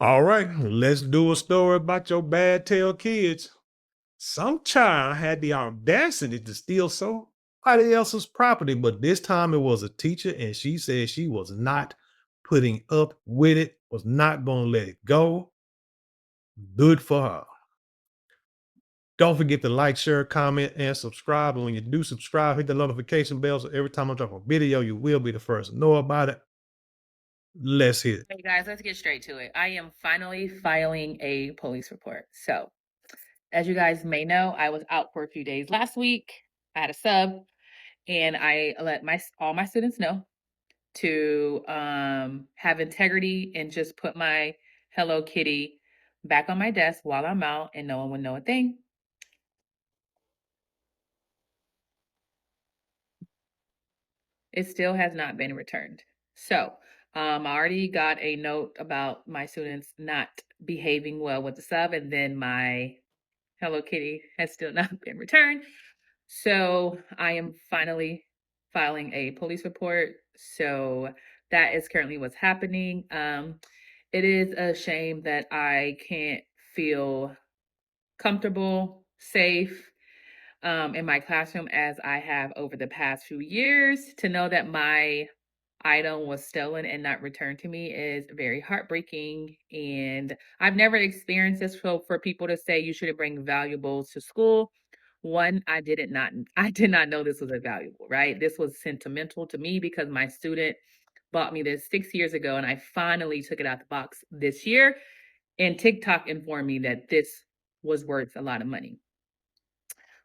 All right, let's do a story about your bad tail kids. Some child had the audacity to steal somebody else's property, but this time it was a teacher, and she said she was not putting up with it, was not going to let it go. Good for her. Don't forget to like, share, comment, and subscribe. And when you do subscribe, hit the notification bell so every time I drop a video, you will be the first to know about it. Let's hit it. Hey guys, let's get straight to it. I am finally filing a police report. So, as you guys may know, I was out for a few days last week. I had a sub, and I let all my students know to have integrity and just put my Hello Kitty back on my desk while I'm out, and no one would know a thing. It still has not been returned. So, I already got a note about my students not behaving well with the sub, and then my Hello Kitty has still not been returned. So I am finally filing a police report. So that is currently what's happening. It is a shame that I can't feel comfortable, safe, in my classroom as I have over the past few years. To know that my item was stolen and not returned to me is very heartbreaking. And I've never experienced this. So for people to say you shouldn't bring valuables to school, one, I did not know this was a valuable, right? This was sentimental to me because my student bought me this 6 years ago, and I finally took it out the box this year. And TikTok informed me that this was worth a lot of money.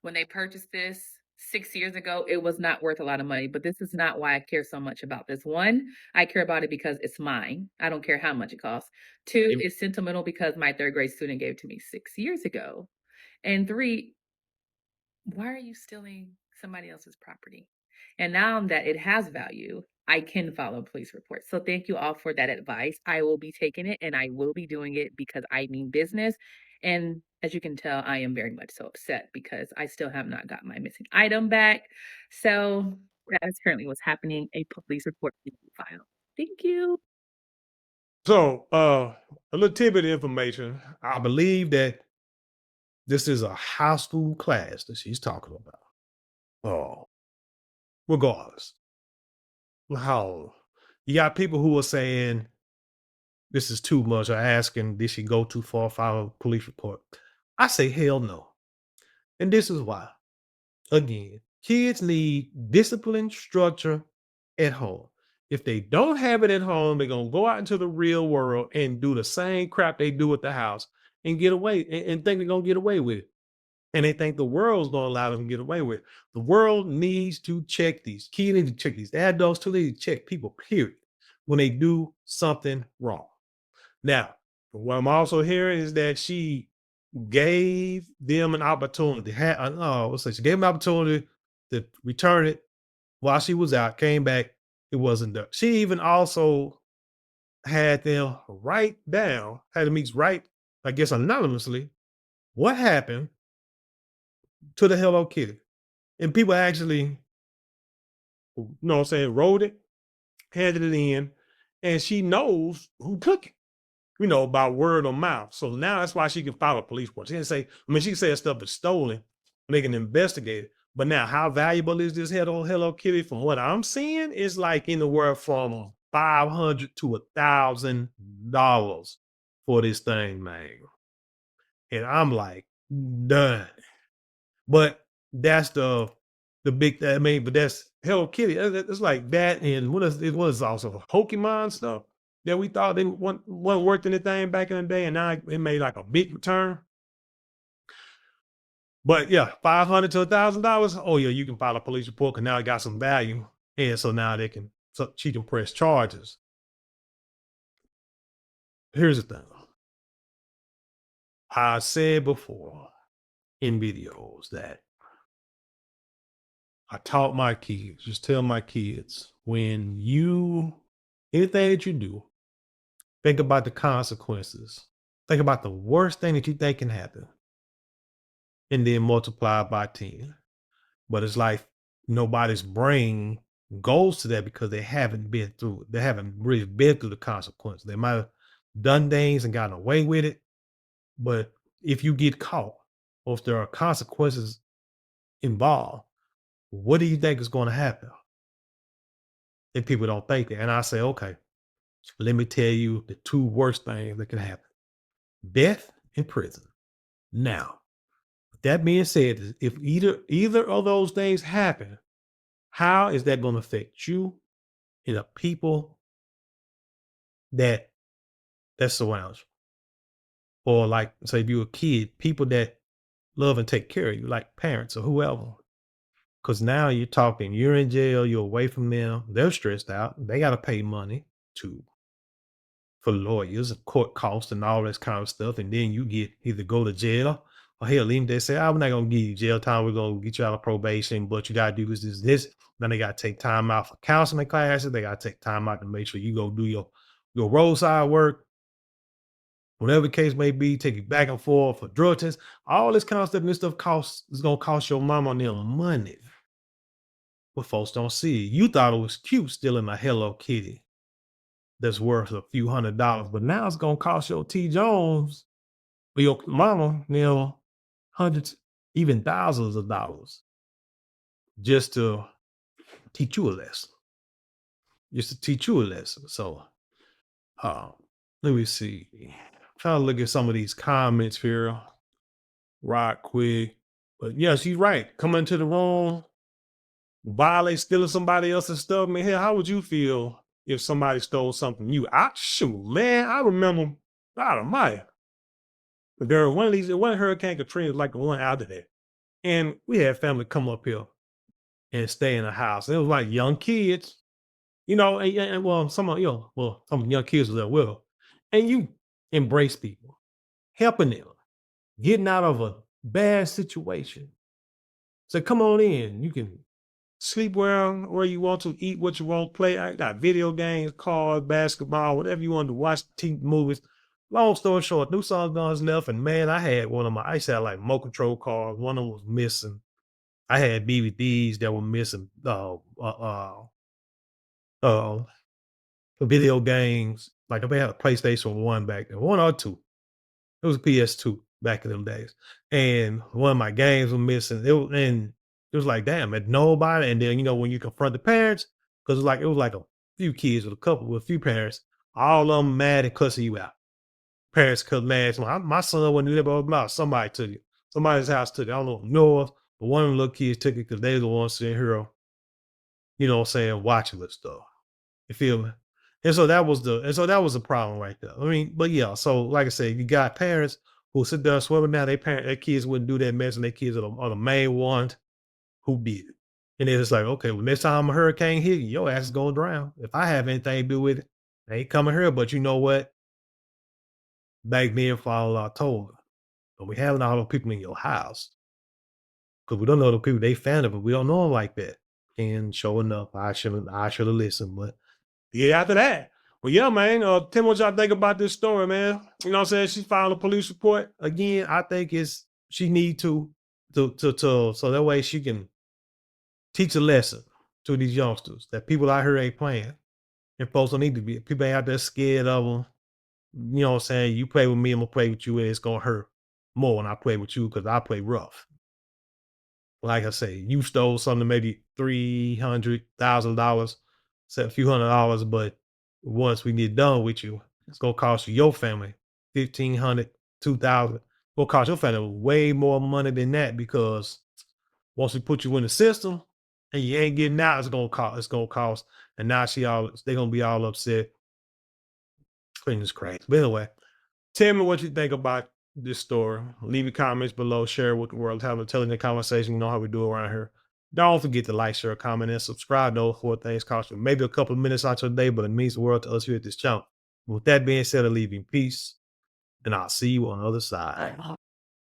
When they purchased this 6 years ago, it was not worth a lot of money, but this is not why I care so much about this. One, I care about it because it's mine. I don't care how much it costs. Two, it's sentimental because my third grade student gave it to me 6 years ago. And three, why are you stealing somebody else's property? And now that it has value, I can file a police report. So thank you all for that advice. I will be taking it and I will be doing it because I mean business. And as you can tell, I am very much so upset because I still have not got my missing item back. So that is currently what's happening. A police report will be filed. Thank you. So, a little tidbit of information. I believe that this is a high school class that she's talking about. Oh, regardless, how you got people who are saying this is too much or asking did she go too far, file a police report. I say hell no. And this is why. Again, kids need discipline, structure at home. If they don't have it at home, they're gonna go out into the real world and do the same crap they do at the house and get away and think they're gonna get away with it. And they think the world's gonna allow them to get away with it. The world needs to check these. Kids need to check these. Adults too need to check people, period, when they do something wrong. Now, what I'm also hearing is that she gave them an opportunity. Let's say she gave them an opportunity to return it while she was out, came back, it wasn't done. She even also had them write down, had them each write, I guess anonymously, what happened to the Hello Kitty. And people actually, you know what I'm saying, wrote it, handed it in, and she knows who took it. By word of mouth. So now that's why she can file a police report. She can say, she can say stuff is stolen, and they can investigate it. But now, how valuable is this Hello Kitty? From what I'm seeing, it's like anywhere from $500 to $1,000 for this thing, man. And I'm like, done. But that's the big. But that's Hello Kitty. It's like that, and what is also Pokemon stuff that we thought they wasn't worth anything back in the day, and now it made like a big return. But yeah, $500 to $1,000. Oh yeah, you can file a police report because now it got some value, and so now she can press charges. Here's the thing. I said before in videos that I taught my kids, just tell my kids, anything that you do, think about the consequences. Think about the worst thing that you think can happen and then multiply by 10. But it's like nobody's brain goes to that because they haven't been through it. They haven't really been through the consequences. They might have done things and gotten away with it. But if you get caught, or if there are consequences involved, what do you think is going to happen? And people don't think that. And I say, okay, let me tell you the two worst things that can happen: death and prison. Now, with that being said, if either of those things happen, how is that going to affect you and the people that surround you? Or like, say, if you're a kid, people that love and take care of you, like parents or whoever. Because now you're talking, you're in jail, you're away from them, they're stressed out, they got to pay money to for lawyers and court costs and all this kind of stuff. And then you get either go to jail or hell, even they say, oh, we're not gonna give you jail time, we're gonna get you out of probation, but you gotta do this. Then they gotta take time out for counseling classes, they gotta take time out to make sure you go do your roadside work, whatever the case may be, take you back and forth for drug tests, all this kind of stuff, and this stuff costs is gonna cost your mama and them money. But folks don't see it. You thought it was cute stealing a Hello Kitty that's worth a few $100s, but now it's gonna cost your T. Jones or your mama, hundreds, even thousands of dollars just to teach you a lesson. Just to teach you a lesson. So uh, let me see. Trying to look at some of these comments here right quick. But yeah, she's right. Coming into the room, violate stealing somebody else's stuff, man. Hell, how would you feel if somebody stole something from you? I shoot, man. I remember out of my there one of these one Hurricane Katrina like the one out of there. And we had family come up here and stay in the house. It was like young kids, and well, some young kids was there with her. And you embrace people, helping them, getting out of a bad situation. So come on in. You can sleep where you want to, eat what you want, play. I got video games, cars, basketball, whatever you want to watch, TV movies. Long story short, new songs guns left, and man, I used to have like remote control cars. One of them was missing. I had DVDs that were missing. Uh, Video games. Like if I had a PlayStation 1 back then, one or two. It was a PS2 back in them days. And one of my games was missing. It was like, damn, and nobody. And then, when you confront the parents, because it was like a few kids with a few parents, all of them mad and cussing you out. Parents cut mad. So my son wouldn't do that, but somebody took it. Somebody's house took it. I don't know, but one of the little kids took it because they were the ones sitting here, watching this stuff. You feel me? And so that was the problem right there. I mean, but yeah, so like I said, you got parents who sit there swimming now, their kids wouldn't do that mess, and their kids are the main ones who did it. And then it's like, okay, well, next time a hurricane hit you, your ass is gonna drown. If I have anything to do with it, I ain't coming here. But you know what? Back then, Father I told her, don't be having all the people in your house. Because we don't know the people they family, but we don't know them like that. And sure enough, I should have listened, but yeah, after that. Well, yeah, man. Tell me what y'all think about this story, man. You know what I'm saying? She filed a police report. Again, I think she need so that way she can teach a lesson to these youngsters that people out here ain't playing. And folks don't need to be people ain't out there scared of them. You know what I'm saying? You play with me, I'm gonna play with you, and it's gonna hurt more when I play with you because I play rough. Like I say, you stole something maybe $300,000, say a few $100s, but once we get done with you, it's gonna cost your family 1,500, 2,000. Gonna cost your family way more money than that because once we put you in the system and you ain't getting out, it's gonna cost. And now they're gonna be all upset. It's crazy. But anyway, tell me what you think about this story. Leave your comments below. Share it with the world. Have a telling the conversation. You know how we do around here. Don't forget to like, share, comment, and subscribe. Those four things cost you maybe a couple of minutes out your day, but it means the world to us here at this channel. With that being said, I leave you in peace, and I'll see you on the other side.